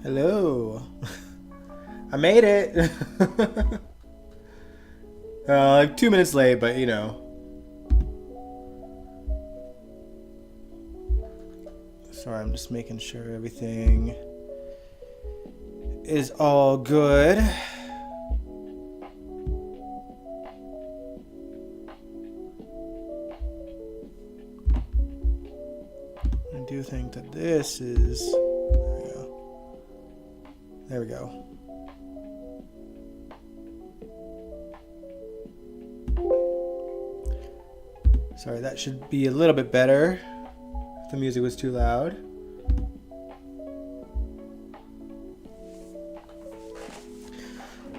Hello. I made it. Like 2 minutes late, but you know. Sorry, I'm just making sure everything is all good. I do think that this is... There we go. There we go. Sorry, that should be a little bit better. If the music was too loud.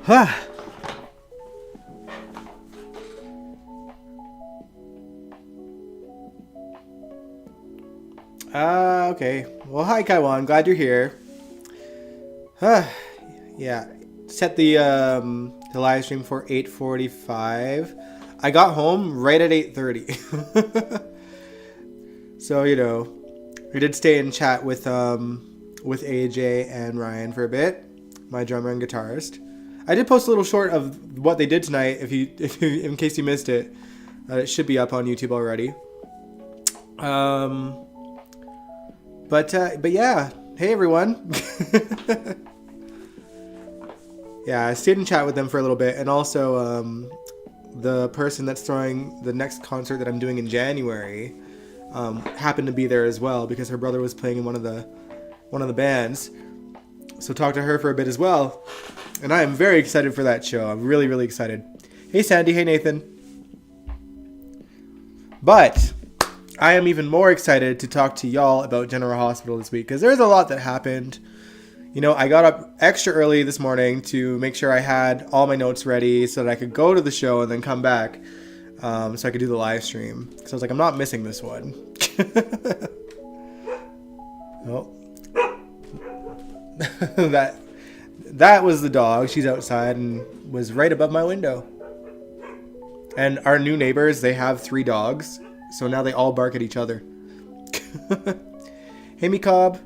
Huh. Okay. Well, hi, Kaiwan. Glad you're here. Yeah. Set the live stream for 8:45. I got home right at 8:30. So, you know, we did stay in chat with AJ and Ryan for a bit, my drummer and guitarist. I did post a little short of what they did tonight. If you in case you missed it, it should be up on YouTube already. But yeah, hey everyone. Yeah, I stayed in chat with them for a little bit, and also the person that's throwing the next concert that I'm doing in January happened to be there as well because her brother was playing in one of the bands. So talked to her for a bit as well, and I am very excited for that show. I'm really, really excited. Hey Sandy, hey Nathan. But I am even more excited to talk to y'all about General Hospital this week because there's a lot that happened. You know, I got up extra early this morning to make sure I had all my notes ready so that I could go to the show and then come back so I could do the live stream. So I was like, I'm not missing this one. Oh. That was the dog. She's outside and was right above my window. And our new neighbors, they have 3 dogs. So now they all bark at each other. Hey, me Cobb.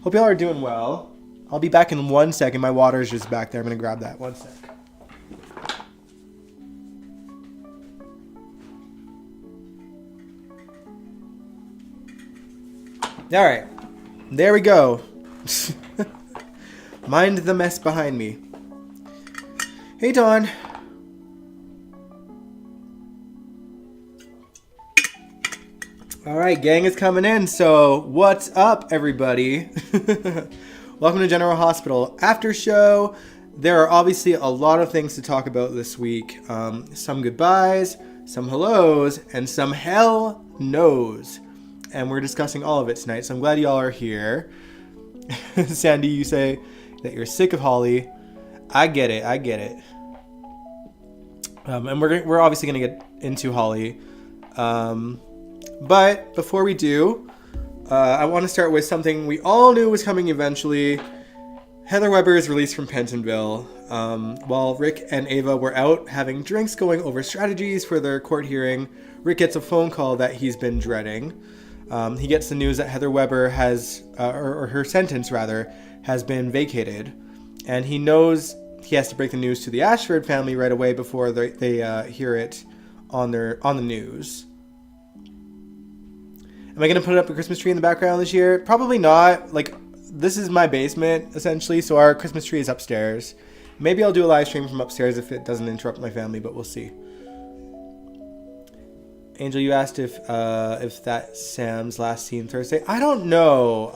Hope y'all are doing well. I'll be back in 1 second. My water's just back there. I'm going to grab that. 1 sec. All right. There we go. Mind the mess behind me. Hey, Dawn. All right, gang is coming in. So what's up, everybody? Welcome to General Hospital After Show. There are obviously a lot of things to talk about this week. Some goodbyes, some hellos, and some hell no's. And we're discussing all of it tonight, so I'm glad y'all are here. Sandy, you say that you're sick of Holly. I get it. And we're obviously going to get into Holly. But before we do, I want to start with something we all knew was coming eventually. Heather Weber is released from Pentonville. While Rick and Ava were out having drinks going over strategies for their court hearing, Rick gets a phone call that he's been dreading. He gets the news that Heather Weber has, or her sentence rather, has been vacated. And he knows he has to break the news to the Ashford family right away before they hear it on the news. Am I going to put up a Christmas tree in the background this year? Probably not. Like, this is my basement, essentially, so our Christmas tree is upstairs. Maybe I'll do a live stream from upstairs if it doesn't interrupt my family, but we'll see. Angel, you asked if that's Sam's last scene Thursday. I don't know.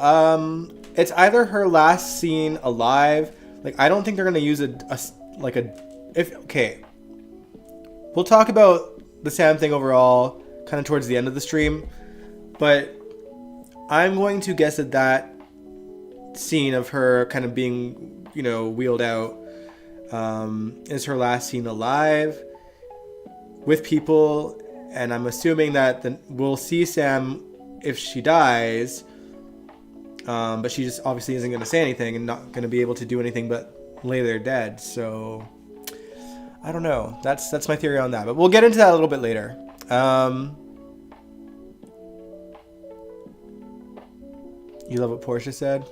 It's either her last scene alive. Like, I don't think they're going to use okay. We'll talk about the Sam thing overall kind of towards the end of the stream. But I'm going to guess that scene of her kind of being, you know, wheeled out is her last scene alive with people. And I'm assuming that we'll see Sam if she dies. But she just obviously isn't going to say anything and not going to be able to do anything but lay there dead. So I don't know. That's my theory on that. But we'll get into that a little bit later. You love what Portia said?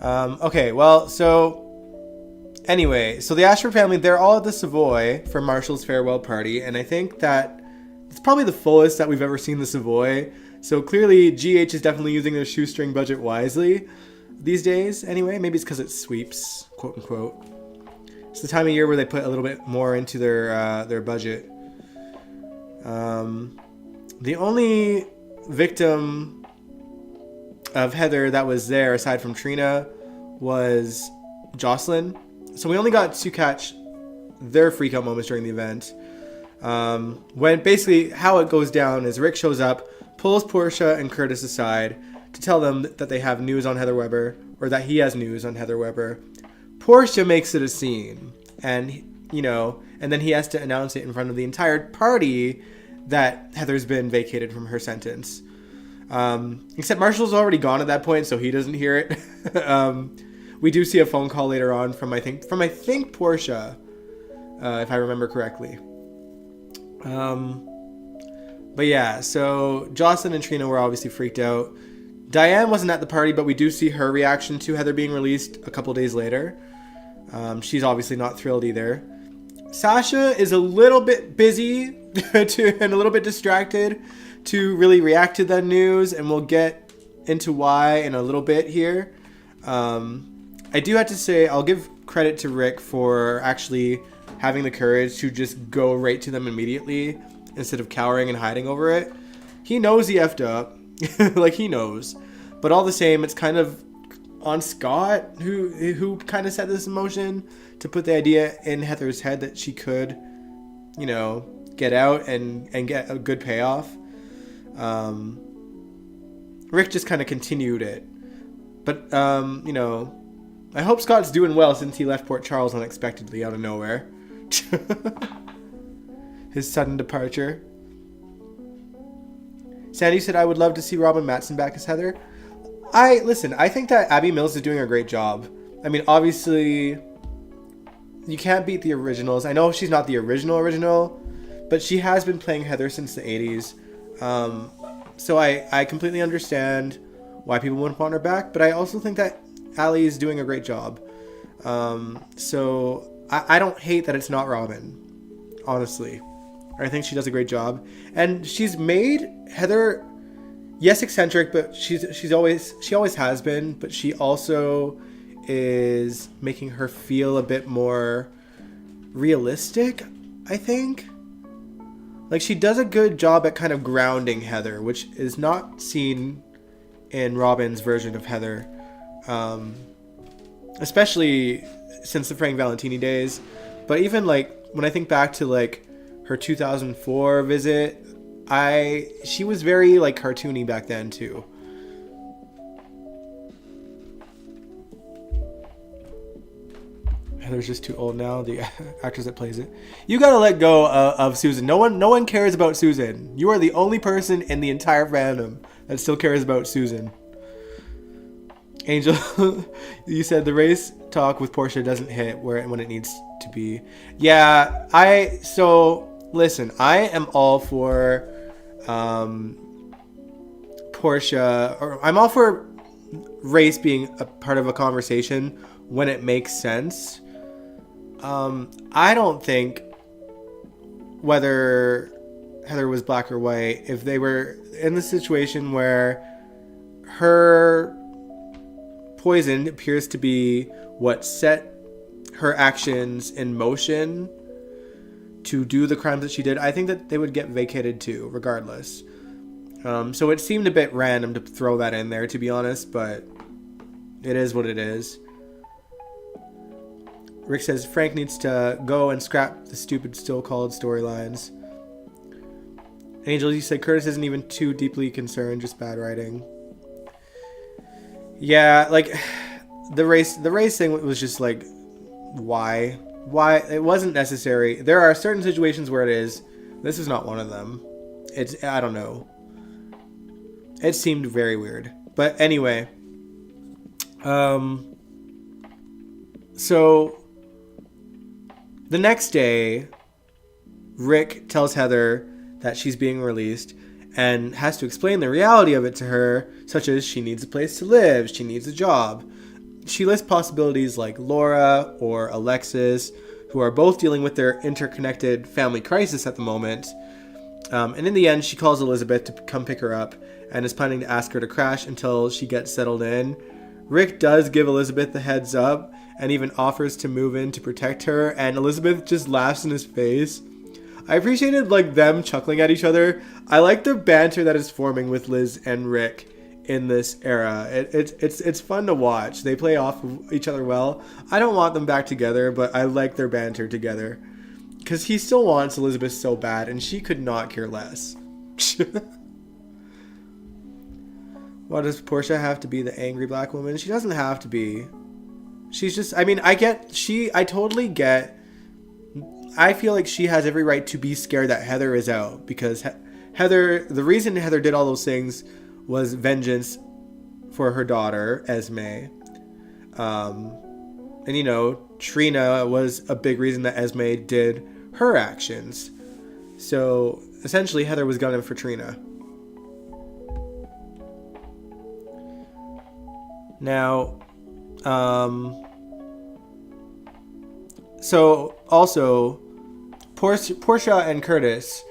Okay, well, so anyway, so the Ashford family, they're all at the Savoy for Marshall's farewell party, and I think that it's probably the fullest that we've ever seen the Savoy. So clearly, GH is definitely using their shoestring budget wisely these days. Anyway, maybe it's because it sweeps, quote unquote. It's the time of year where they put a little bit more into their budget. The only victim of Heather that was there, aside from Trina, was Jocelyn. So we only got to catch their freak out moments during the event. When basically how it goes down is Rick shows up, pulls Portia and Curtis aside to tell them that they have news on Heather Weber, or that he has news on Heather Weber. Portia makes it a scene, and and then he has to announce it in front of the entire party that Heather's been vacated from her sentence. Except Marshall's already gone at that point, so he doesn't hear it. We do see a phone call later on from I think Portia, if I remember correctly. But yeah, so Jocelyn and Trina were obviously freaked out. Diane wasn't at the party, but we do see her reaction to Heather being released a couple days later. She's obviously not thrilled either. Sasha is a little bit busy and a little bit distracted to really react to the news, and we'll get into why in a little bit here. I do have to say, I'll give credit to Rick for actually having the courage to just go right to them immediately instead of cowering and hiding over it. He knows he effed up. Like, he knows. But all the same, it's kind of on Scott, who kind of set this in motion to put the idea in Heather's head that she could, get out and get a good payoff. Rick just kind of continued it. But, I hope Scott's doing well since he left Port Charles unexpectedly out of nowhere. His sudden departure. Sandy said, I would love to see Robin Mattson back as Heather. I think that Abby Mills is doing a great job. I mean, obviously, you can't beat the originals. I know she's not the original, but she has been playing Heather since the 80s. So I completely understand why people wouldn't want her back, but I also think that Allie is doing a great job. So I don't hate that it's not Robin, honestly. I think she does a great job, and she's made Heather, yes, eccentric, but she always has been, but she also is making her feel a bit more realistic, I think. Like, she does a good job at kind of grounding Heather, which is not seen in Robin's version of Heather. Especially since the Frank Valentini days. But even, like, when I think back to, like, her 2004 visit, she was very, like, cartoony back then, too. Heather's just too old now, the actress that plays it. You gotta let go of Susan. No one cares about Susan. You are the only person in the entire fandom that still cares about Susan. Angel, you said the race talk with Portia doesn't hit when it needs to be. Yeah, listen, I am all for Portia, or I'm all for race being a part of a conversation when it makes sense. I don't think whether Heather was black or white, if they were in the situation where her poison appears to be what set her actions in motion to do the crimes that she did, I think that they would get vacated too, regardless. So it seemed a bit random to throw that in there, to be honest, but it is what it is. Rick says Frank needs to go and scrap the stupid still-called storylines. Angel, you said Curtis isn't even too deeply concerned, just bad writing. Yeah, like, the race thing was just like, why? It wasn't necessary. There are certain situations where it is. This is not one of them. I don't know. It seemed very weird. But anyway. So the next day, Rick tells Heather that she's being released and has to explain the reality of it to her, such as she needs a place to live, she needs a job. She lists possibilities like Laura or Alexis, who are both dealing with their interconnected family crisis at the moment. And in the end, she calls Elizabeth to come pick her up and is planning to ask her to crash until she gets settled in. Rick does give Elizabeth the heads up and even offers to move in to protect her, and Elizabeth just laughs in his face. I appreciated them chuckling at each other. I like the banter that is forming with Liz and Rick in this era. It's fun to watch. They play off of each other well. I don't want them back together, but I like their banter together. Because he still wants Elizabeth so bad, and she could not care less. Why does Portia have to be the angry black woman? She doesn't have to be. She's just, I totally get, I feel like she has every right to be scared that Heather is out. Because the reason Heather did all those things was vengeance for her daughter, Esme. And, Trina was a big reason that Esme did her actions. So essentially Heather was gunning for Trina. Now, so also Portia and Curtis,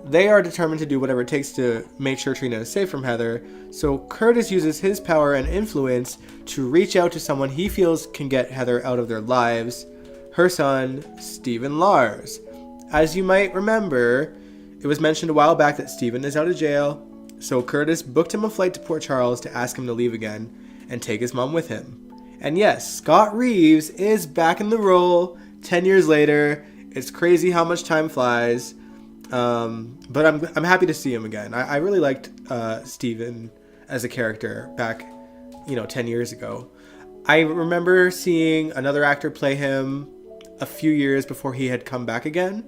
they are determined to do whatever it takes to make sure Trina is safe from Heather. So Curtis uses his power and influence to reach out to someone he feels can get Heather out of their lives. Her son, Steven-Lars. As you might remember, it was mentioned a while back that Steven is out of jail, so Curtis booked him a flight to Port Charles to ask him to leave again and take his mom with him. And yes, Scott Reeves is back in the role 10 years later. It's crazy how much time flies, but I'm happy to see him again. I really liked Steven as a character back, 10 years ago. I remember seeing another actor play him a few years before he had come back again.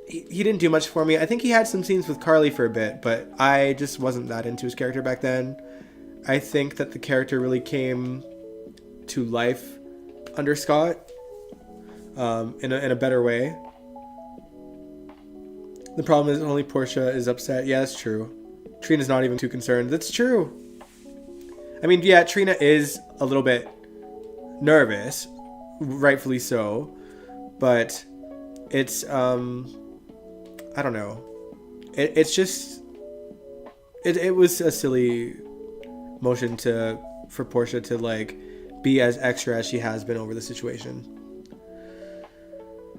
He didn't do much for me. I think he had some scenes with Carly for a bit, but I just wasn't that into his character back then. I think that the character really came to life under Scott in a better way. The problem is only Portia is upset. Yeah, that's true. Trina's not even too concerned. That's true. Yeah, Trina is a little bit nervous, rightfully so, but it's I don't know. It's just it was a silly motion for Portia to be as extra as she has been over the situation.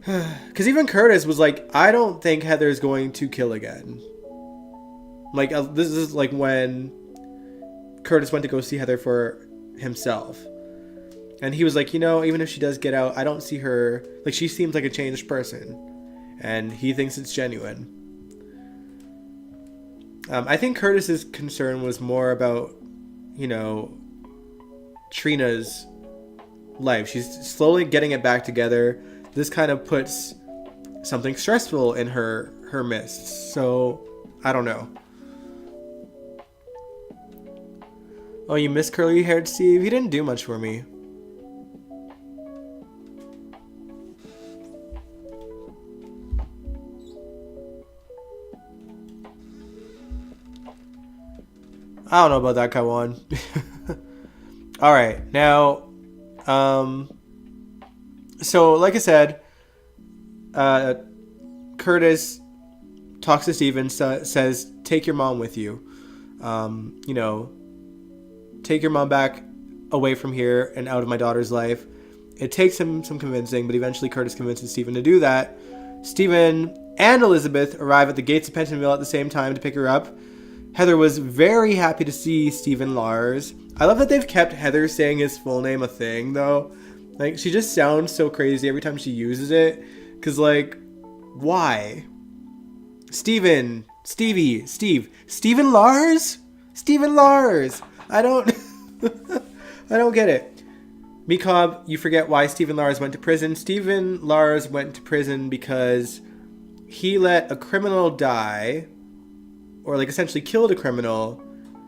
Because even Curtis was like, I don't think Heather's going to kill again. This is when Curtis went to go see Heather for himself. And he was like, even if she does get out, I don't see her, she seems like a changed person. And he thinks it's genuine. I think Curtis's concern was more about, Trina's life. She's slowly getting it back together. This kind of puts something stressful in her midst. So, I don't know. Oh, you miss curly-haired Steve? He didn't do much for me. I don't know about that, Kawan. Alright, now, so like I said, Curtis talks to Steven, says, take your mom with you. Take your mom back away from here and out of my daughter's life. It takes him some convincing, but eventually Curtis convinces Steven to do that. Steven and Elizabeth arrive at the gates of Pentonville at the same time to pick her up. Heather was very happy to see Steven-Lars. I love that they've kept Heather saying his full name a thing, though. She just sounds so crazy every time she uses it. Because, why? Steve. Steven-Lars? Steven-Lars! I don't get it. Mekob, you forget why Steven-Lars went to prison. Steven-Lars went to prison because he let a criminal die, or essentially killed a criminal,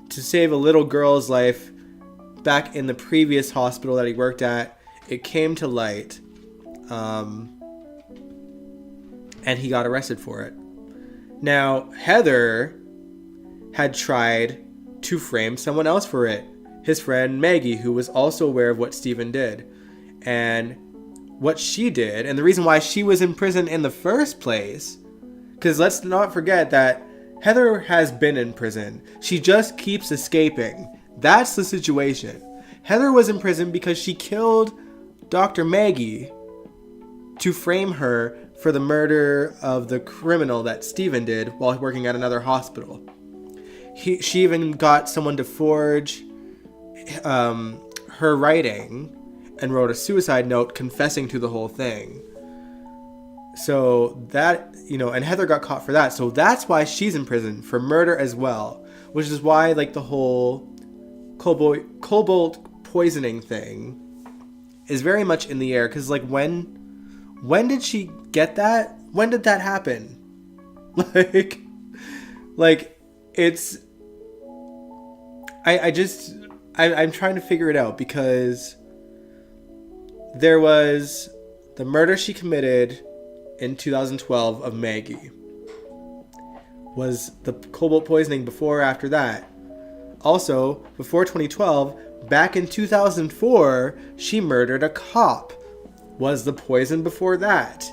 to save a little girl's life back in the previous hospital that he worked at. It came to light, and he got arrested for it. Now, Heather had tried to frame someone else for it. His friend Maggie, who was also aware of what Steven did. And what she did, and the reason why she was in prison in the first place, because let's not forget that Heather has been in prison. She just keeps escaping. That's the situation. Heather was in prison because she killed Dr. Maggie to frame her for the murder of the criminal that Steven did while working at another hospital. She even got someone to forge her writing and wrote a suicide note confessing to the whole thing. So that, and Heather got caught for that. So that's why she's in prison, for murder as well. Which is why, like, the whole cobalt poisoning thing is very much in the air. Because, like, when did she get that? When did that happen? Like it's... I'm trying to figure it out, because there was the murder she committed in 2012 of Maggie. Was the cobalt poisoning before or after that? Also, before 2012, back in 2004, she murdered a cop. Was the poison before that?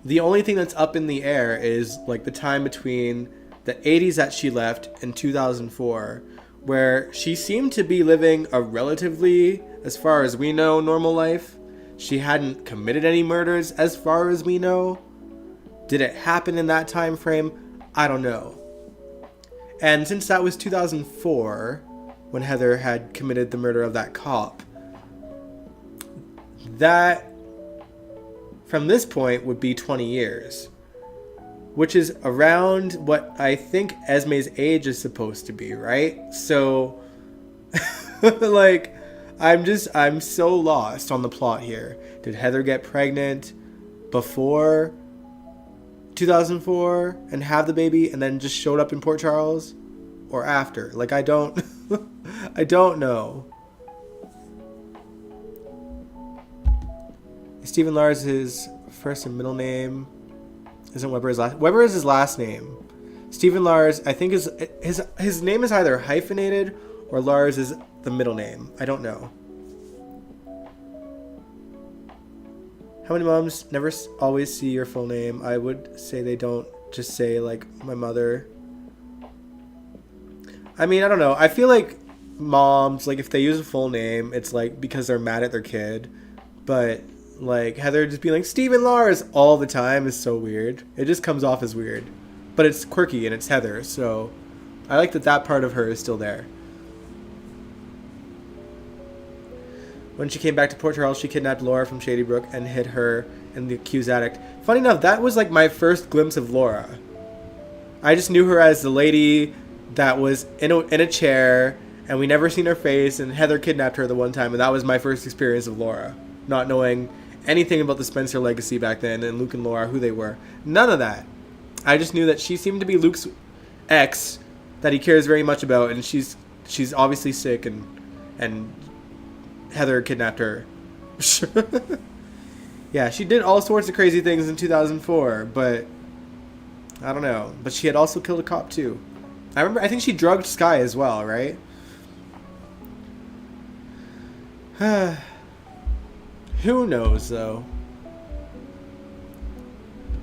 The only thing that's up in the air is like the time between the 80s that she left and 2004, where she seemed to be living a relatively, as far as we know, normal life. She hadn't committed any murders as far as we know. Did it happen in that time frame? I don't know. And since that was 2004, when Heather had committed the murder of that cop, that from this point would be 20 years, which is around what I think Esme's age is supposed to be, right? So, like, I'm so lost on the plot here. Did Heather get pregnant before 2004 and have the baby and then just showed up in Port Charles, or after? Like, I don't I don't know. Steven-Lars, his first and middle name. Isn't Weber his last? Weber is his last name. Steven-Lars, I think his name is either hyphenated or Lars is the middle name. I don't know. How many moms never always see your full name? I would say they don't just say, like, my mother. I mean, I don't know. I feel like moms, like, if they use a full name, it's, like, because they're mad at their kid. But, like, Heather just being like, Steven-Lars all the time is so weird. It just comes off as weird. But it's quirky and it's Heather, so I like that part of her is still there. When she came back to Port Charles, she kidnapped Laura from Shady Brook and hid her in the accused attic. Funny enough, that was like my first glimpse of Laura. I just knew her as the lady that was in a chair, and we never seen her face, and Heather kidnapped her the one time, and that was my first experience of Laura. Not knowing anything about the Spencer legacy back then, and Luke and Laura, who they were. None of that. I just knew that she seemed to be Luke's ex that he cares very much about, and she's obviously sick, and Heather kidnapped her. Yeah, she did all sorts of crazy things in 2004, but I don't know. But she had also killed a cop too. I think she drugged Sky as well, right? Who knows, though?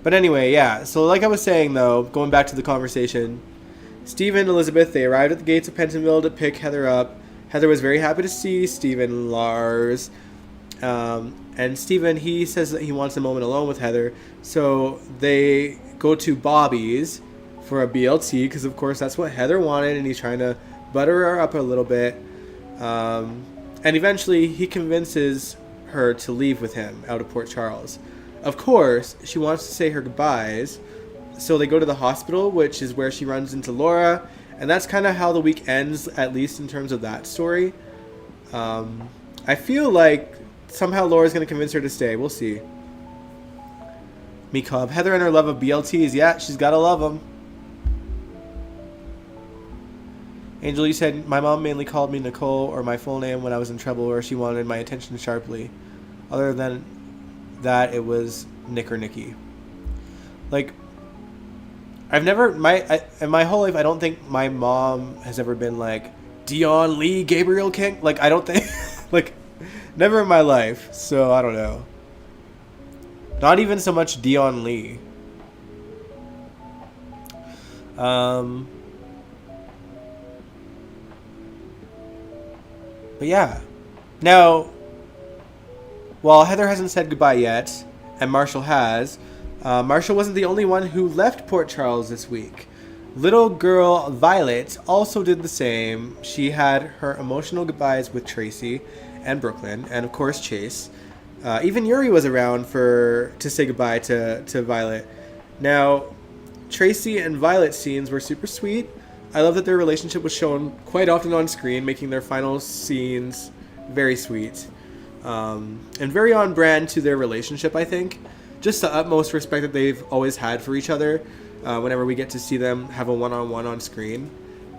But anyway, yeah. So like I was saying, though, going back to the conversation, Stephen and Elizabeth, they arrived at the gates of Pentonville to pick Heather up. Heather was very happy to see Steven-Lars. And Steven, he says that he wants a moment alone with Heather. So they go to Bobby's for a BLT, because of course that's what Heather wanted, and he's trying to butter her up a little bit. And eventually he convinces her to leave with him out of Port Charles. Of course, she wants to say her goodbyes. So they go to the hospital, which is where she runs into Laura. And that's kind of how the week ends, at least in terms of that story. I feel like somehow Laura's going to convince her to stay. We'll see. Me Cobb. Heather and her love of BLTs. Yeah, she's got to love them. Angel, you said my mom mainly called me Nicole or my full name when I was in trouble or she wanted my attention sharply. Other than that, it was Nick or Nikki. Like, I've never in my whole life I don't think my mom has ever been like Dion Lee Gabriel King. Like I don't think like never in my life. So I don't know. Not even so much Dion Lee. But yeah. Now, while Heather hasn't said goodbye yet, and Marshall has, Marshall wasn't the only one who left Port Charles this week. Little girl Violet also did the same. She had her emotional goodbyes with Tracy and Brooklyn, and of course Chase. Even Yuri was around to say goodbye to Violet. Now, Tracy and Violet scenes were super sweet. I love that their relationship was shown quite often on screen, making their final scenes very sweet. And very on brand to their relationship, I think. Just the utmost respect that they've always had for each other whenever we get to see them have a one-on-one on screen.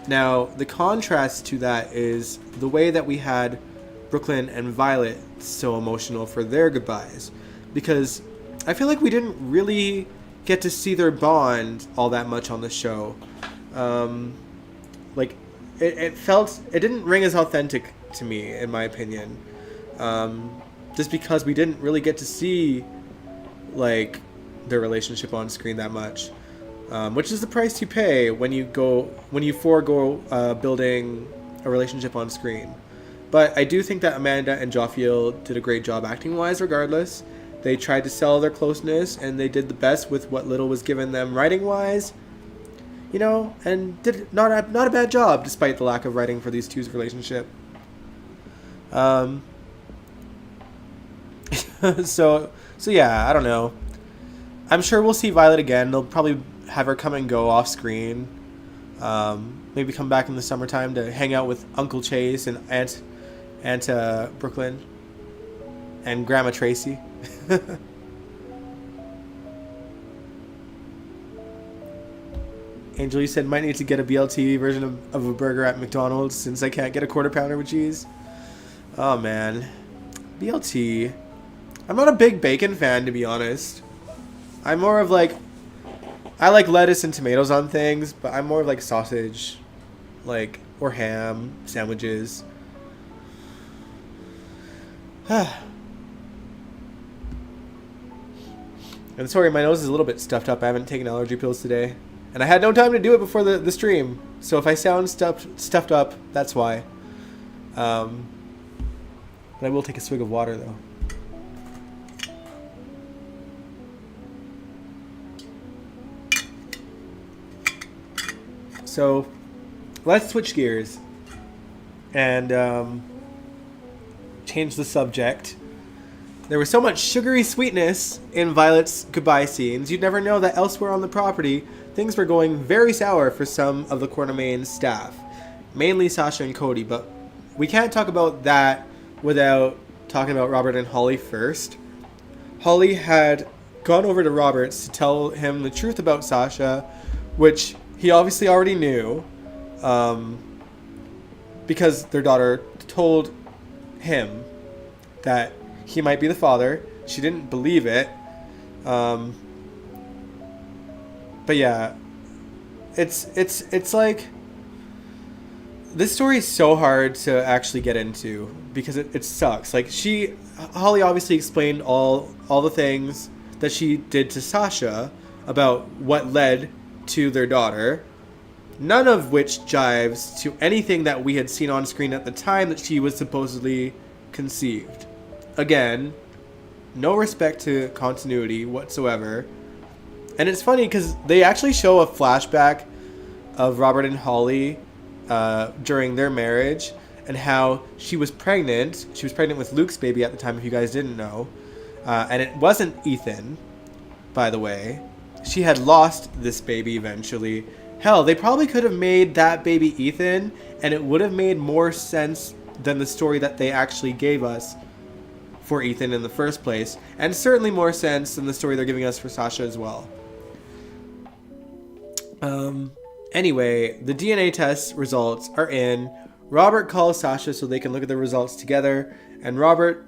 Now, the contrast to that is the way that we had Brooklyn and Violet so emotional for their goodbyes. Because I feel like we didn't really get to see their bond all that much on the show. Like, it didn't ring as authentic to me, in my opinion. Just because we didn't really get to see, like, their relationship on screen that much. Which is the price you pay when you forego building a relationship on screen. But I do think that Amanda and Joffiel did a great job acting-wise regardless. They tried to sell their closeness, and they did the best with what little was given them writing-wise. You know, and did not a bad job despite the lack of writing for these two's relationship. So yeah, I don't know. I'm sure we'll see Violet again. They'll probably have her come and go off screen. Maybe come back in the summertime to hang out with Uncle Chase and Aunt Brooklyn and Grandma Tracy. Angel, you said might need to get a BLT version of a burger at McDonald's since I can't get a quarter pounder with cheese. Oh man, BLT. I'm not a big bacon fan, to be honest. I'm more of like, I like lettuce and tomatoes on things, but I'm more of like sausage, like, or ham sandwiches. And sorry, my nose is a little bit stuffed up. I haven't taken allergy pills today. And I had no time to do it before the stream. So if I sound stuffed up, that's why. But I will take a swig of water, though. So let's switch gears and change the subject. There was so much sugary sweetness in Violet's goodbye scenes, you'd never know that elsewhere on the property, things were going very sour for some of the Quartermain staff. Mainly Sasha and Cody, but we can't talk about that without talking about Robert and Holly first. Holly had gone over to Roberts to tell him the truth about Sasha, which he obviously already knew, because their daughter told him that he might be the father. She didn't believe it. But yeah, it's like, this story is so hard to actually get into because it sucks. Like, Holly obviously explained all the things that she did to Sasha about what led to their daughter, none of which jives to anything that we had seen on screen at the time that she was supposedly conceived. Again, no respect to continuity whatsoever. And it's funny because they actually show a flashback of Robert and Holly during their marriage and how she was pregnant. She was pregnant with Luke's baby at the time, if you guys didn't know. And it wasn't Ethan, by the way. She had lost this baby eventually. Hell, they probably could have made that baby Ethan, and it would have made more sense than the story that they actually gave us for Ethan in the first place, and certainly more sense than the story they're giving us for Sasha as well. Anyway, the DNA test results are in. Robert calls Sasha so they can look at the results together, and Robert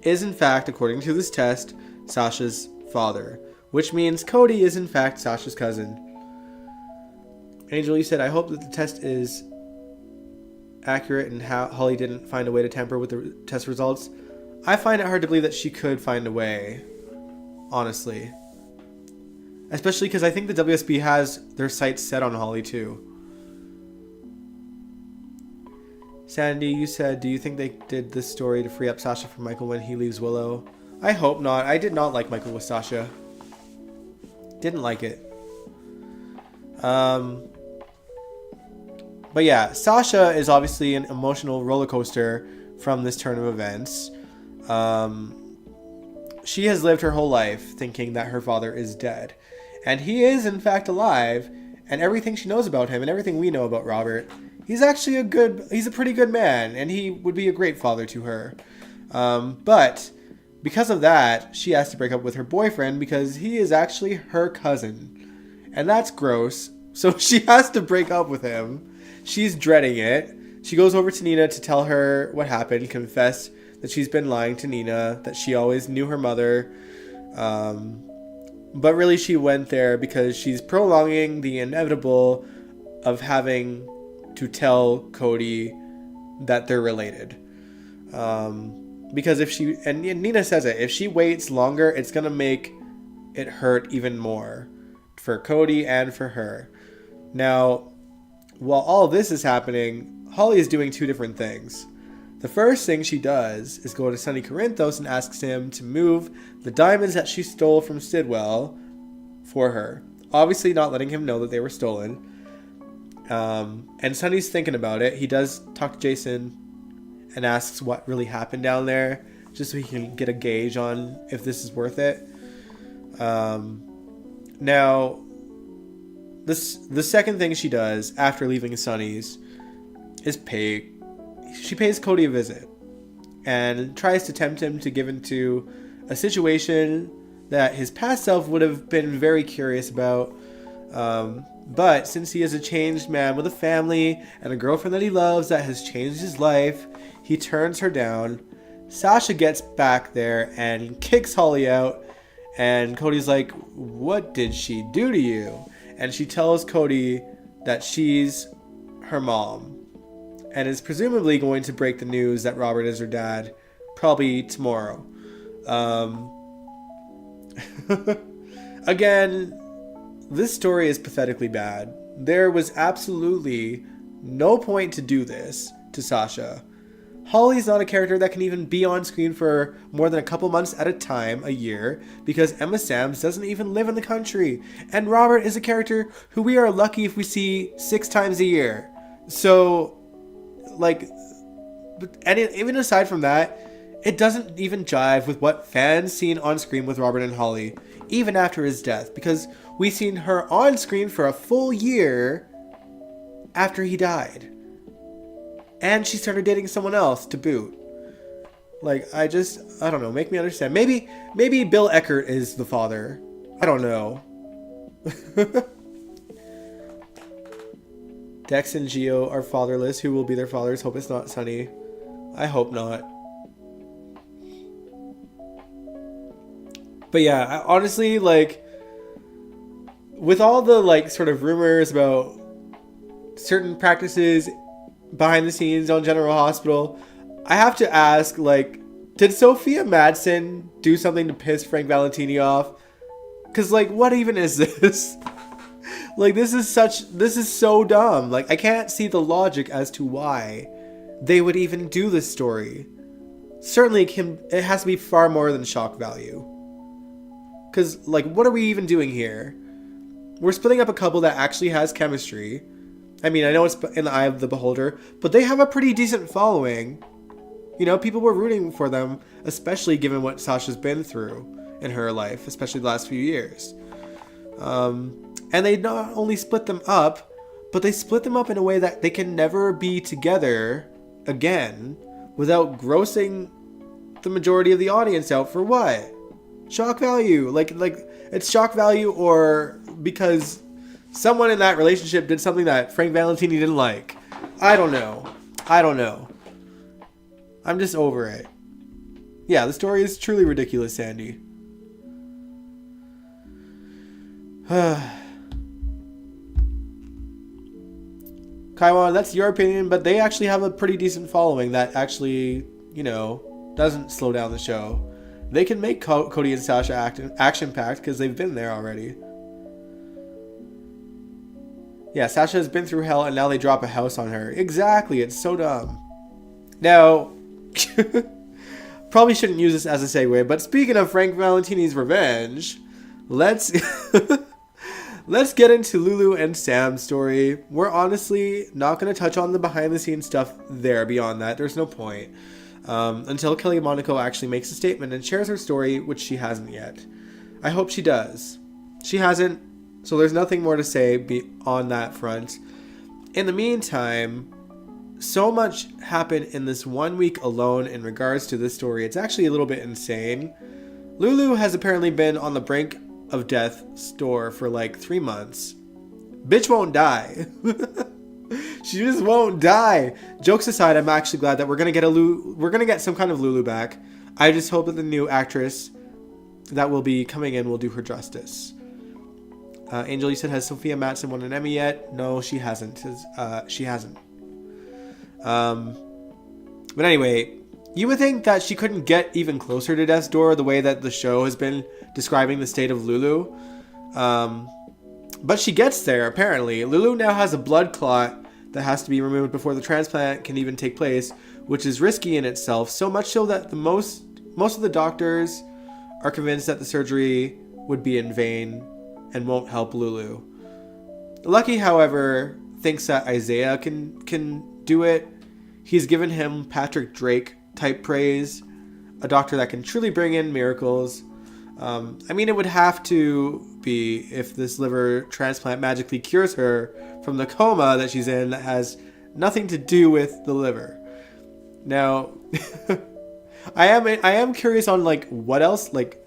is in fact, according to this test, Sasha's father, which means Cody is in fact Sasha's cousin. Angel, you said, I hope that the test is accurate and how Holly didn't find a way to tamper with the test results. I find it hard to believe that she could find a way, honestly. Especially because I think the WSB has their sights set on Holly too. Sandy, you said, do you think they did this story to free up Sasha from Michael when he leaves Willow? I hope not. I did not like Michael with Sasha. Didn't like it. But yeah, Sasha is obviously an emotional roller coaster from this turn of events. She has lived her whole life thinking that her father is dead. And he is, in fact, alive. And everything she knows about him and everything we know about Robert, he's actually he's a pretty good man. And he would be a great father to her. But because of that, she has to break up with her boyfriend because he is actually her cousin. And that's gross. So she has to break up with him. She's dreading it. She goes over to Nina to tell her what happened, confess that she's been lying to Nina, that she always knew her mother. But really she went there because she's prolonging the inevitable of having to tell Cody that they're related. Because if she, and Nina says it, if she waits longer, it's going to make it hurt even more for Cody and for her. Now, while all this is happening, Holly is doing two different things. The first thing she does is go to Sonny Corinthos and asks him to move the diamonds that she stole from Sidwell for her. Obviously not letting him know that they were stolen. And Sonny's thinking about it. He does talk to Jason and asks what really happened down there, just so he can get a gauge on if this is worth it. Now, the second thing she does after leaving Sonny's is she pays Cody a visit and tries to tempt him to give into a situation that his past self would have been very curious about. But since he is a changed man with a family and a girlfriend that he loves that has changed his life, he turns her down. Sasha gets back there and kicks Holly out. And Cody's like, what did she do to you? And she tells Cody that she's her mom. And is presumably going to break the news that Robert is her dad probably tomorrow. Again, this story is pathetically bad. There was absolutely no point to do this to Sasha. Holly's not a character that can even be on screen for more than a couple months at a time, a year, because Emma Samms doesn't even live in the country. And Robert is a character who we are lucky if we see 6 times a year. So, even aside from that, it doesn't even jive with what fans seen on screen with Robert and Holly, even after his death, because we've seen her on screen for a full year after he died. And she started dating someone else to boot. I don't know, make me understand. Maybe Bill Eckert is the father. I don't know. Dex and Geo are fatherless. Who will be their fathers? Hope it's not Sonny. I hope not. But yeah, honestly, with all the sort of rumors about certain practices behind the scenes on General Hospital, I have to ask, did Sophia Madsen do something to piss Frank Valentini off? Because, what even is this? This is so dumb. I can't see the logic as to why they would even do this story. Certainly, it has to be far more than shock value. Because, what are we even doing here? We're splitting up a couple that actually has chemistry. I mean, I know it's in the eye of the beholder, but they have a pretty decent following. You know, people were rooting for them, especially given what Sasha's been through in her life, especially the last few years. And they not only split them up, but they split them up in a way that they can never be together again without grossing the majority of the audience out for what? Shock value. It's shock value, or because someone in that relationship did something that Frank Valentini didn't like. I don't know. I'm just over it. Yeah, the story is truly ridiculous, Sandy. Kaiwan, that's your opinion, but they actually have a pretty decent following that actually, doesn't slow down the show. They can make Cody and Sasha action-packed because they've been there already. Yeah, Sasha has been through hell and now they drop a house on her. Exactly, it's so dumb. Now, probably shouldn't use this as a segue, but speaking of Frank Valentini's revenge, let's get into Lulu and Sam's story. We're honestly not going to touch on the behind-the-scenes stuff there beyond that. There's no point. Until Kelly Monaco actually makes a statement and shares her story, which she hasn't yet. I hope she does. She hasn't, so there's nothing more to say on that front. In the meantime, so much happened in this 1 week alone in regards to this story. It's actually a little bit insane. Lulu has apparently been on the brink of death's door for like 3 months. Bitch won't die. She just won't die. Jokes aside, I'm actually glad that we're gonna get some kind of Lulu back. I just hope that the new actress that will be coming in will do her justice. Angel, you said, has Sophia Matson won an Emmy yet? No, she hasn't. She hasn't. But anyway, you would think that she couldn't get even closer to death's door the way that the show has been describing the state of Lulu. But she gets there, apparently. Lulu now has a blood clot that has to be removed before the transplant can even take place, which is risky in itself, so much so that most of the doctors are convinced that the surgery would be in vain and won't help Lulu. Lucky, however, thinks that Isaiah can do it. He's given him Patrick Drake type praise, a doctor that can truly bring in miracles. I mean, it would have to be if this liver transplant magically cures her from the coma that she's in that has nothing to do with the liver. Now, I am curious on like what else. Like,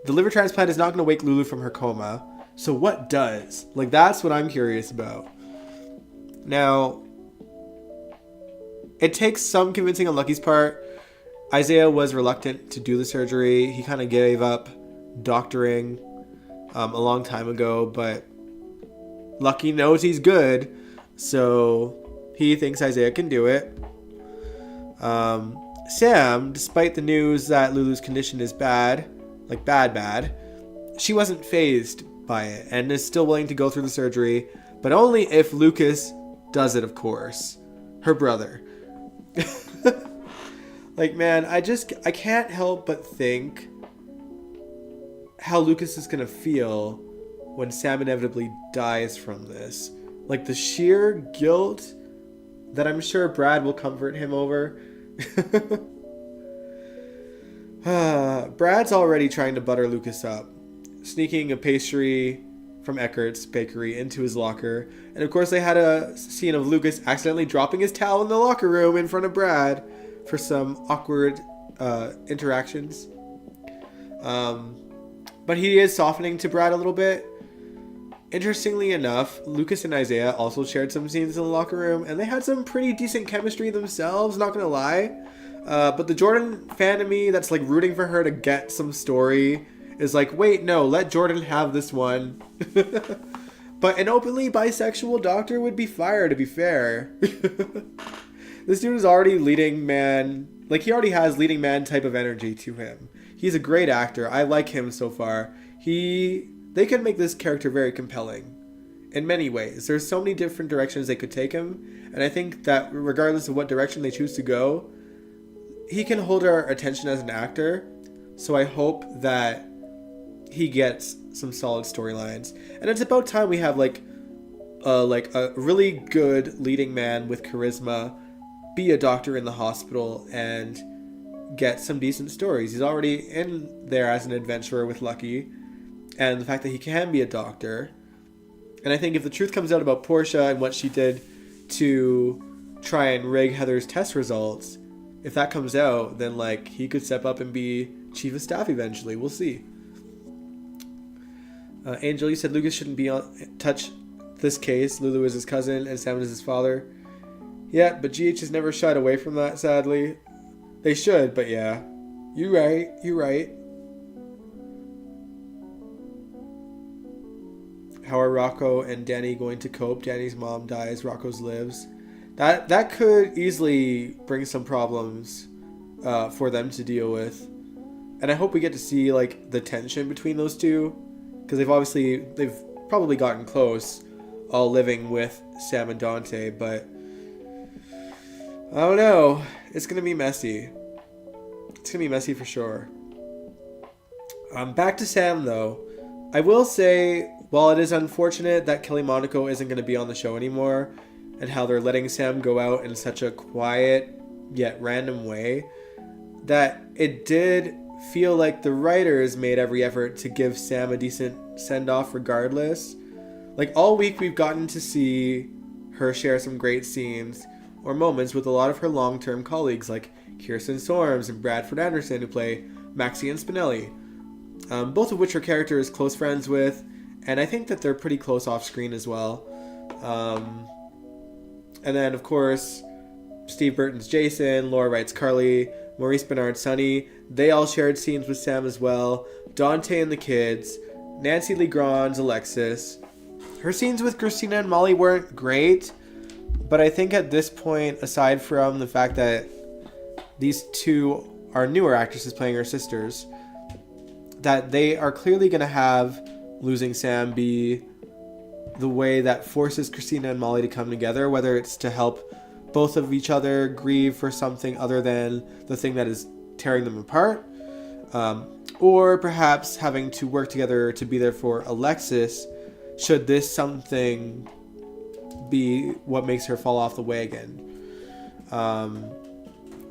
the liver transplant is not going to wake Lulu from her coma. So what does? Like, that's what I'm curious about. Now, it takes some convincing on Lucky's part. Isaiah was reluctant to do the surgery. He kind of gave up doctoring a long time ago, but Lucky knows he's good, so he thinks Isaiah can do it. Sam, despite the news that Lulu's condition is bad, like bad, she wasn't fazed by it and is still willing to go through the surgery, but only if Lucas does it, of course. Her brother. Like, man, I can't help but think how Lucas is gonna feel when Sam inevitably dies from this. Like, the sheer guilt that I'm sure Brad will comfort him over. Brad's already trying to butter Lucas up, sneaking a pastry from Eckert's bakery into his locker. And of course they had a scene of Lucas accidentally dropping his towel in the locker room in front of Brad for some awkward interactions. But he is softening to Brad a little bit. Interestingly enough, Lucas and Isaiah also shared some scenes in the locker room, and they had some pretty decent chemistry themselves, not gonna lie. But the Jordan fan of me that's like rooting for her to get some story is like, wait, no, let Jordan have this one. But an openly bisexual doctor would be fire, to be fair. This dude is already leading man, like, he already has leading man type of energy to him. He's a great actor. I like him so far. They can make this character very compelling in many ways. There's so many different directions they could take him, and I think that regardless of what direction they choose to go, he can hold our attention as an actor. So I hope that he gets some solid storylines, and it's about time we have like a really good leading man with charisma be a doctor in the hospital and get some decent stories. He's already in there as an adventurer with Lucky, and the fact that he can be a doctor. And I think if the truth comes out about Portia and what she did to try and rig Heather's test results, if that comes out, then like he could step up and be chief of staff eventually. We'll see. Angel, you said Lucas shouldn't touch this case. Lulu is his cousin and Sam is his father. Yeah, but GH has never shied away from that, sadly. They should, but yeah. You're right. How are Rocco and Danny going to cope? Danny's mom dies, Rocco's lives. That could easily bring some problems for them to deal with. And I hope we get to see like the tension between those two, because they've probably gotten close, all living with Sam and Dante. But I don't know. It's gonna be messy. It's gonna be messy for sure. Back to Sam though. I will say, while it is unfortunate that Kelly Monaco isn't going to be on the show anymore, and how they're letting Sam go out in such a quiet yet random way, that it did feel like the writers made every effort to give Sam a decent send-off regardless. Like, all week we've gotten to see her share some great scenes or moments with a lot of her long-term colleagues like Kirsten Storms and Bradford Anderson, who play Maxie and Spinelli. Both of which her character is close friends with, and I think that they're pretty close off screen as well. And then, of course, Steve Burton's Jason, Laura Wright's Carly, Maurice Bernard's Sonny, they all shared scenes with Sam as well. Dante and the kids, Nancy Legrand's Alexis. Her scenes with Christina and Molly weren't great, but I think at this point, aside from the fact that these two are newer actresses playing her sisters, that they are clearly going to have losing Sam be the way that forces Christina and Molly to come together, whether it's to help both of each other grieve for something other than the thing that is tearing them apart, or perhaps having to work together to be there for Alexis should this something be what makes her fall off the wagon.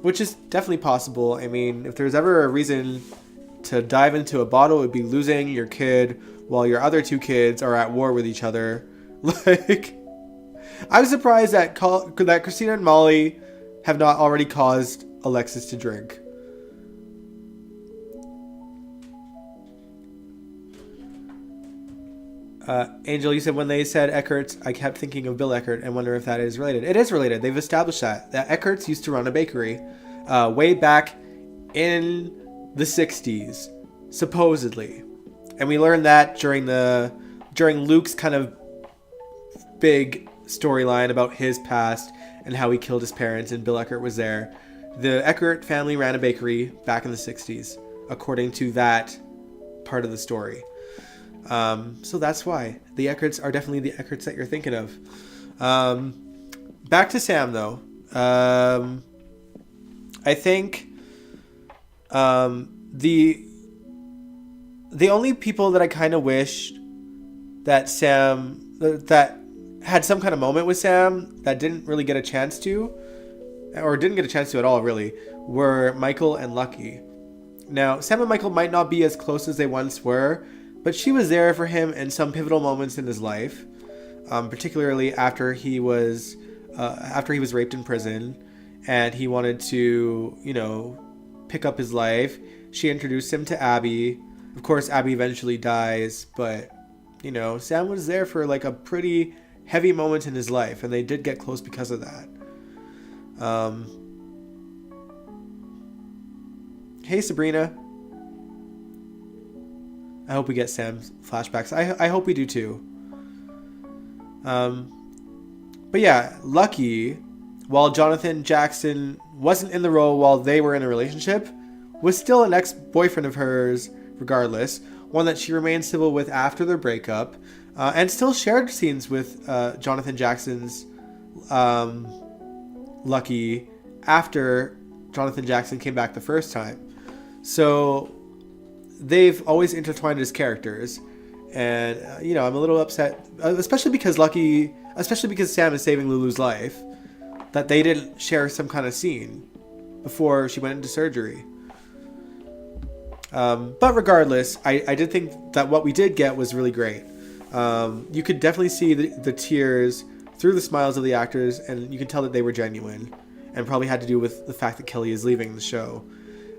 Which is definitely possible. I mean, if there's ever a reason to dive into a bottle, it would be losing your kid while your other two kids are at war with each other. Like, I'm surprised that Christina and Molly have not already caused Alexis to drink. Angel, you said when they said Eckert's, I kept thinking of Bill Eckert and wonder if that is related. It is related. They've established that Eckert's used to run a bakery way back in the 60s, supposedly. And we learned that during Luke's kind of big storyline about his past and how he killed his parents, and Bill Eckert was there. The Eckert family ran a bakery back in the 60s, according to that part of the story. So that's why. The Eckerts are definitely the Eckerts that you're thinking of. Back to Sam, though. I think the only people that I kind of wish that had some kind of moment with Sam that didn't really get a chance to, or didn't get a chance to at all, really, were Michael and Lucky. Now, Sam and Michael might not be as close as they once were, but she was there for him in some pivotal moments in his life, particularly after he was raped in prison, and he wanted to, pick up his life. She introduced him to Abby. Of course, Abby eventually dies, but Sam was there for like a pretty heavy moment in his life, and they did get close because of that. Hey, Sabrina. I hope we get Sam's flashbacks. I hope we do too. But yeah, Lucky, while Jonathan Jackson wasn't in the role while they were in a relationship, was still an ex-boyfriend of hers regardless, one that she remained civil with after their breakup, and still shared scenes with Jonathan Jackson's Lucky after Jonathan Jackson came back the first time. So they've always intertwined as characters, and I'm a little upset, especially because Sam is saving Lulu's life, that they didn't share some kind of scene before she went into surgery. But regardless, I did think that what we did get was really great. You could definitely see the tears through the smiles of the actors, and you can tell that they were genuine, and probably had to do with the fact that Kelly is leaving the show.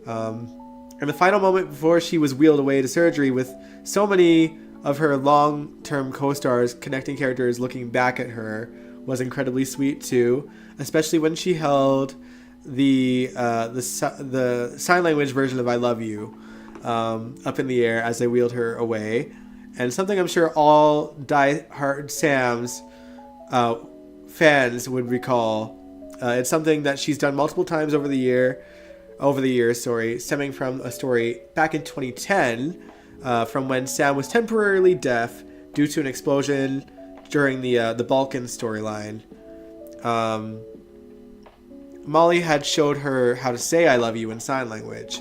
And the final moment before she was wheeled away to surgery, with so many of her long-term co-stars, connecting characters looking back at her, was incredibly sweet too, especially when she held the sign language version of I Love You up in the air as they wheeled her away. And something I'm sure all die-hard Sams fans would recall. It's something that she's done multiple times over the years, stemming from a story back in 2010, from when Sam was temporarily deaf due to an explosion during the Balkan storyline. Molly had showed her how to say "I love you" in sign language.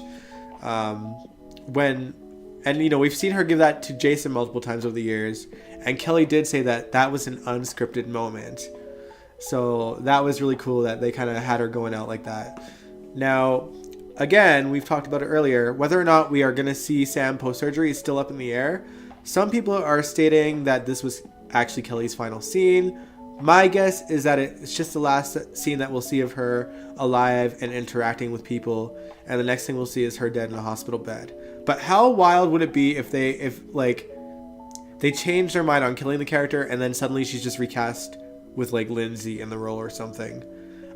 We've seen her give that to Jason multiple times over the years, and Kelly did say that was an unscripted moment. So that was really cool that they kind of had her going out like that. Now, again, we've talked about it earlier, whether or not we are going to see Sam post-surgery is still up in the air. Some people are stating that this was actually Kelly's final scene. My guess is that it's just the last scene that we'll see of her alive and interacting with people, and the next thing we'll see is her dead in a hospital bed. But how wild would it be if they changed their mind on killing the character and then suddenly she's just recast with like Lindsay in the role or something?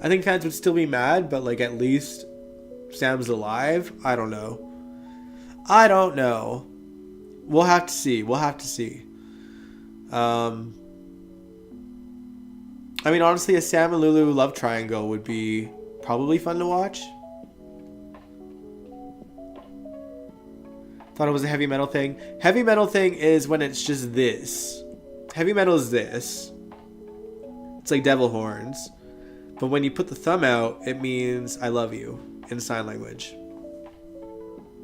I think fans would still be mad, but like at least Sam's alive. I don't know. We'll have to see. I mean, honestly, a Sam and Lulu love triangle would be probably fun to watch. Thought it was a heavy metal thing. Heavy metal thing is when it's just this. Heavy metal is this. It's like devil horns. But when you put the thumb out, it means I love you in sign language.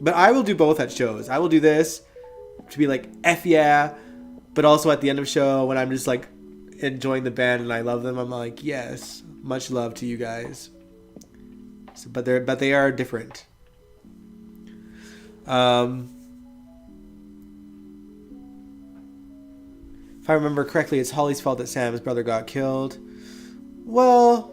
But I will do both at shows. I will do this to be like, F yeah. But also at the end of show, when I'm just like enjoying the band and I love them, I'm like, yes, much love to you guys. So, but they are different. If I remember correctly, it's Holly's fault that Sam's brother got killed. Well,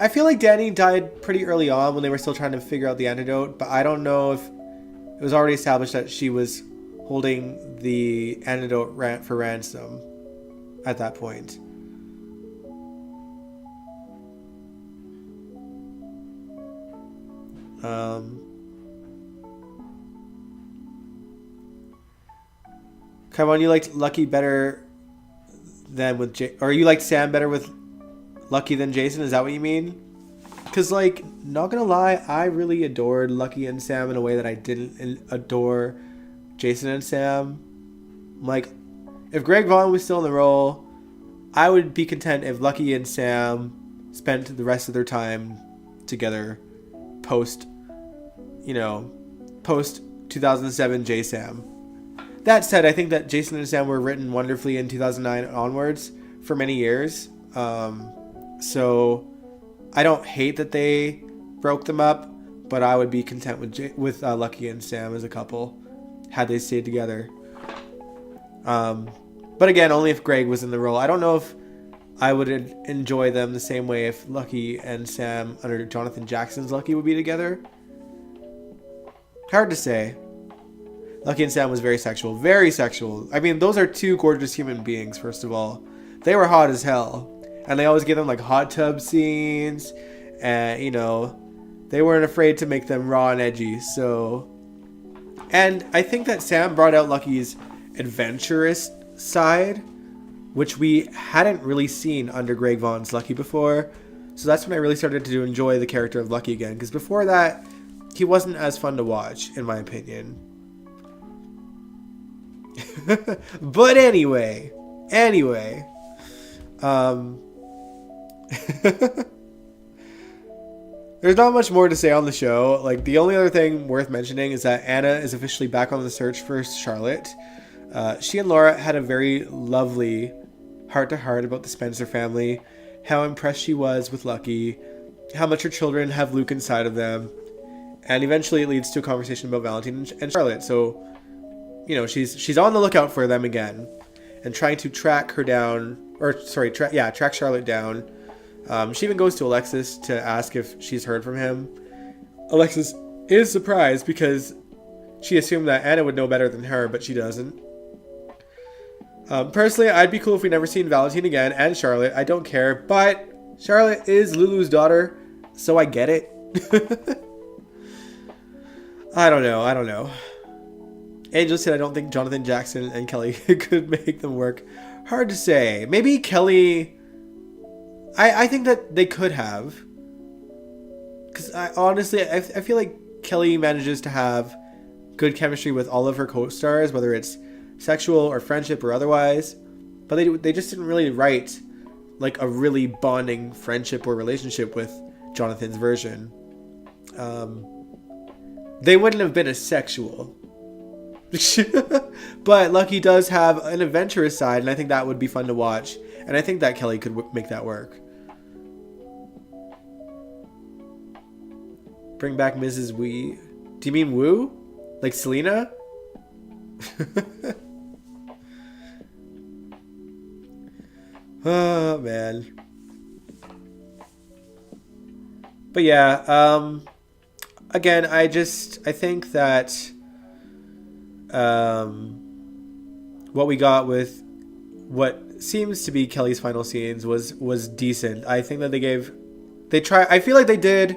I feel like Danny died pretty early on when they were still trying to figure out the antidote, but I don't know if it was already established that she was holding the antidote for ransom at that point. Come on, you liked Lucky better than with or you liked Sam better with Lucky than Jason? Is that what you mean? Because, like, not gonna lie, I really adored Lucky and Sam in a way that I didn't adore Jason and Sam. Like, if Greg Vaughn was still in the role, I would be content if Lucky and Sam spent the rest of their time together post 2007 J-Sam. That said, I think that Jason and Sam were written wonderfully in 2009 onwards for many years. So I don't hate that they broke them up, but I would be content with Lucky and Sam as a couple had they stayed together. But again, only if Greg was in the role. I don't know if I would enjoy them the same way if Lucky and Sam under Jonathan Jackson's Lucky would be together. Hard to say. Lucky and Sam was very sexual. Very sexual. I mean, those are two gorgeous human beings, first of all. They were hot as hell. And they always give them, like, hot tub scenes. And, they weren't afraid to make them raw and edgy. So... And I think that Sam brought out Lucky's adventurous side, which we hadn't really seen under Greg Vaughn's Lucky before. So that's when I really started to enjoy the character of Lucky again. Because before that, he wasn't as fun to watch, in my opinion. But anyway. There's not much more to say on the show. Like, the only other thing worth mentioning is that Anna is officially back on the search for Charlotte. She and Laura had a very lovely heart-to-heart about the Spencer family, how impressed she was with Lucky, how much her children have Luke inside of them, and eventually it leads to a conversation about Valentine and Charlotte. So, she's on the lookout for them again, and trying to track her down, track Charlotte down. She even goes to Alexis to ask if she's heard from him. Alexis is surprised because she assumed that Anna would know better than her, but she doesn't. Personally, I'd be cool if we never seen Valentine again, and Charlotte. I don't care, but Charlotte is Lulu's daughter, so I get it. I don't know. Angel said I don't think Jonathan Jackson and Kelly could make them work. Hard to say. Maybe Kelly I think that they could have. Because I feel like Kelly manages to have good chemistry with all of her co-stars, whether it's sexual or friendship or otherwise. But they just didn't really write like a really bonding friendship or relationship with Jonathan's version. They wouldn't have been as sexual. But Lucky does have an adventurous side, and I think that would be fun to watch. And I think that Kelly could make that work. Bring back Mrs. Wee. Do you mean Woo? Like Selena? Oh, man. But yeah, again, I think that what we got with what seems to be Kelly's final scenes was decent. I think that I feel like they did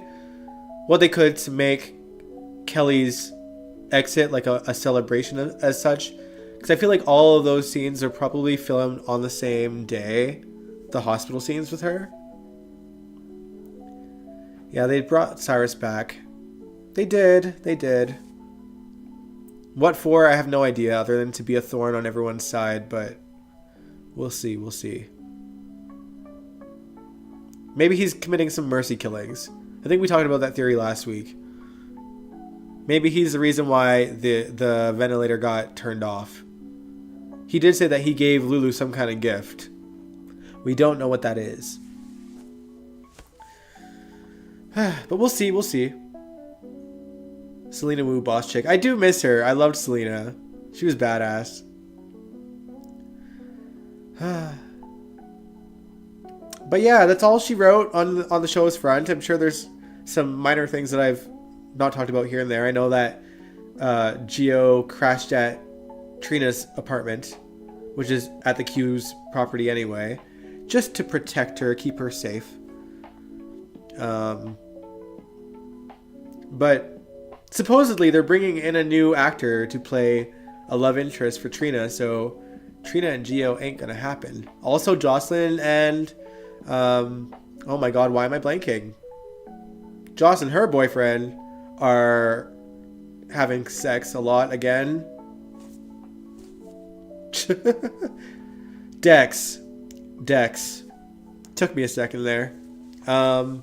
what they could to make Kelly's exit like a celebration as such, because I feel like all of those scenes are probably filmed on the same day, the hospital scenes with her. Yeah, they brought Cyrus back. They did. What for, I have no idea, other than to be a thorn on everyone's side, but we'll see. Maybe he's committing some mercy killings. I think we talked about that theory last week. Maybe he's the reason why the ventilator got turned off. He did say that he gave Lulu some kind of gift. We don't know what that is. But we'll see. Selena Wu, boss chick. I do miss her. I loved Selena. She was badass. But yeah, that's all she wrote on the show's front. I'm sure there's some minor things that I've not talked about here and there. I know that Gio crashed at Trina's apartment, which is at the Q's property anyway, just to protect her, keep her safe. But supposedly they're bringing in a new actor to play a love interest for Trina, so Trina and Gio ain't gonna happen. Also, Jocelyn and oh my god, why am I blanking? Joss and her boyfriend are having sex a lot again. Dex. Took me a second there. But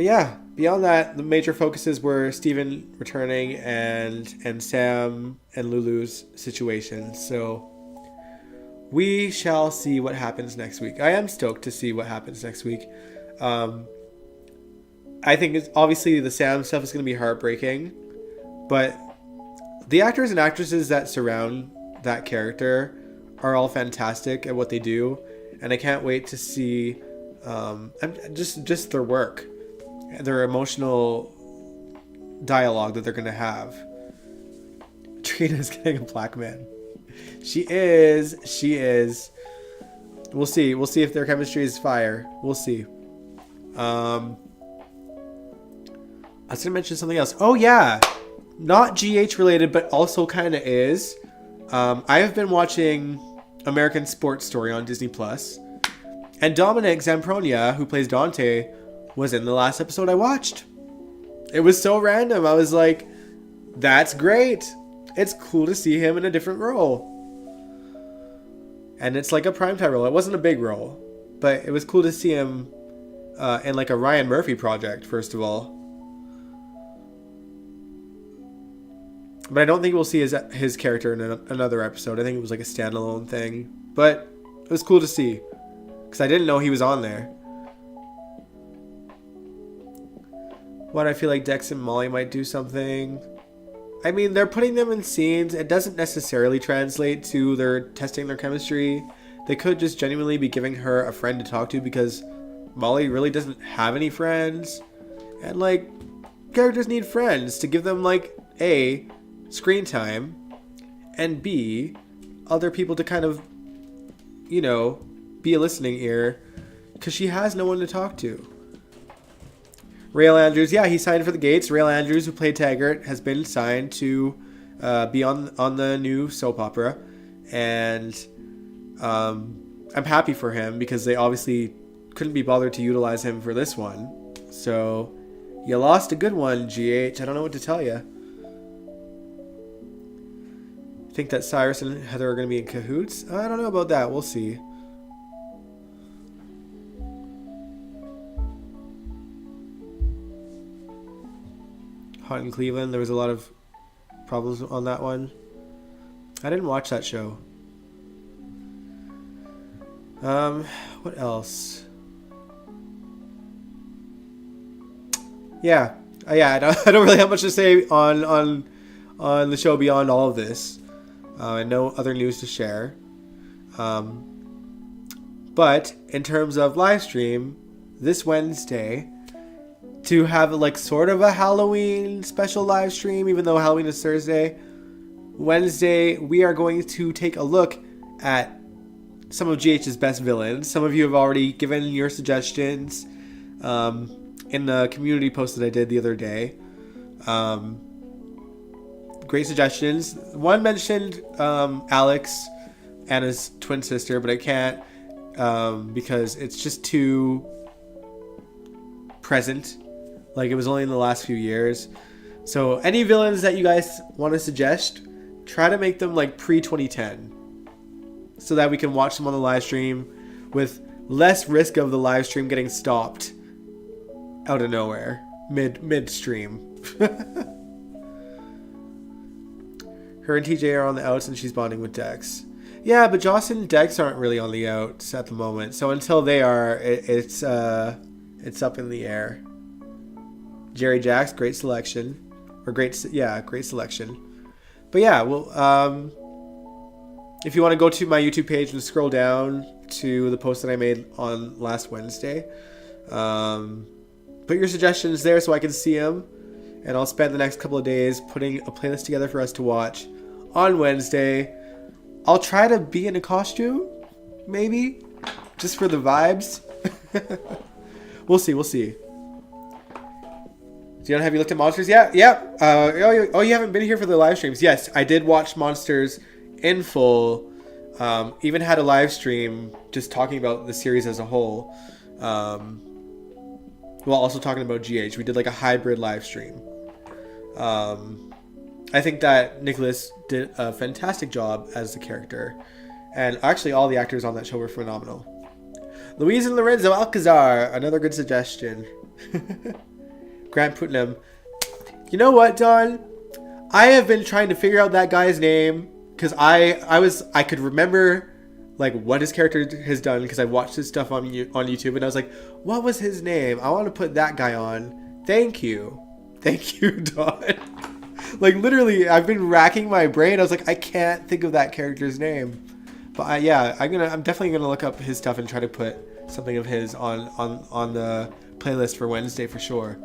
yeah, beyond that, the major focuses were Steven returning and Sam and Lulu's situation. So we shall see what happens next week. I am stoked to see what happens next week. I think it's obviously the Sam stuff is going to be heartbreaking, but the actors and actresses that surround that character are all fantastic at what they do, and I can't wait to see just their work, their emotional dialogue that they're going to have. Trina's getting a black man. She is. We'll see if their chemistry is fire. We'll see. I was going to mention something else. Oh, yeah. Not GH related, but also kind of is. I have been watching American Sports Story on Disney+. And Dominic Zampronia, who plays Dante, was in the last episode I watched. It was so random. I was like, that's great. It's cool to see him in a different role. And it's like a primetime role. It wasn't a big role, but it was cool to see him in like a Ryan Murphy project, first of all. But I don't think we'll see his character in another episode. I think it was like a standalone thing. But it was cool to see, because I didn't know he was on there. What, I feel like Dex and Molly might do something. I mean, they're putting them in scenes. It doesn't necessarily translate to their testing their chemistry. They could just genuinely be giving her a friend to talk to, because Molly really doesn't have any friends. And, like, characters need friends to give them, like, A, screen time, and B, other people to kind of, you know, be a listening ear, because she has no one to talk to. Rael Andrews, yeah, he signed for the Gates. Rael Andrews, who played Taggart, has been signed to be on the new soap opera. And I'm happy for him because they obviously couldn't be bothered to utilize him for this one. So you lost a good one, GH. I don't know what to tell you. Think that Cyrus and Heather are going to be in cahoots? I don't know about that. We'll see. Hot in Cleveland. There was a lot of problems on that one. I didn't watch that show. What else? Yeah. I don't really have much to say on the show beyond all of this. No other news to share. But in terms of live stream, this Wednesday, to have like sort of a Halloween special live stream, even though Halloween is Thursday, Wednesday we are going to take a look at some of GH's best villains. Some of you have already given your suggestions in the community post that I did the other day. Great suggestions. One mentioned Alex, Anna's twin sister, but I can't because it's just too present. Like, it was only in the last few years. So any villains that you guys want to suggest, try to make them like pre-2010 so that we can watch them on the live stream with less risk of the live stream getting stopped out of nowhere mid-stream. Her and TJ are on the outs and she's bonding with Dex. Yeah, but Joss and Dex aren't really on the outs at the moment. So until they are, it's up in the air. Jerry Jacks, great selection. Great selection. But yeah, well, if you want to go to my YouTube page and scroll down to the post that I made on last Wednesday, put your suggestions there so I can see them. And I'll spend the next couple of days putting a playlist together for us to watch on Wednesday. I'll try to be in a costume, maybe, just for the vibes. We'll see. Dion, have you looked at Monsters? Yeah. Oh, you haven't been here for the live streams? Yes, I did watch Monsters in full. Even had a live stream just talking about the series as a whole. While also talking about GH. We did like a hybrid live stream. I think that Nicholas did a fantastic job as the character. And actually all the actors on that show were phenomenal. Louise and Lorenzo Alcazar, another good suggestion. Grant Putnam. You know what, Don? I have been trying to figure out that guy's name because I could remember like what his character has done because I watched his stuff on YouTube and I was like, what was his name? I want to put that guy on. Thank you, Don. Like literally, I've been racking my brain. I was like, I can't think of that character's name. But I'm definitely gonna look up his stuff and try to put something of his on the playlist for Wednesday for sure.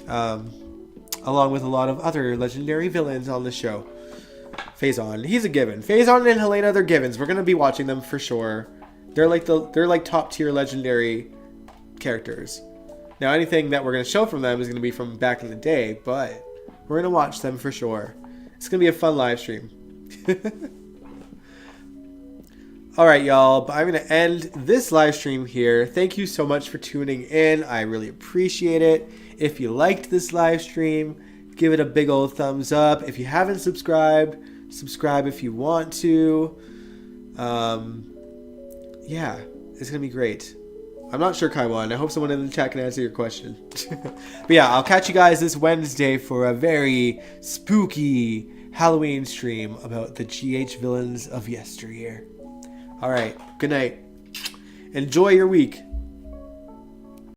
Along with a lot of other legendary villains on the show. Faison, he's a given. Faison and Helena, they're givens. We're gonna be watching them for sure. They're like top tier legendary characters. Now anything that we're gonna show from them is gonna be from back in the day, but we're gonna watch them for sure. It's gonna be a fun live stream. Alright, y'all, but I'm going to end this live stream here. Thank you so much for tuning in. I really appreciate it. If you liked this live stream, give it a big old thumbs up. If you haven't subscribed, subscribe if you want to. Yeah, it's going to be great. I'm not sure, Kaiwan. I hope someone in the chat can answer your question. But yeah, I'll catch you guys this Wednesday for a very spooky Halloween stream about the GH villains of yesteryear. All right. Good night. Enjoy your week.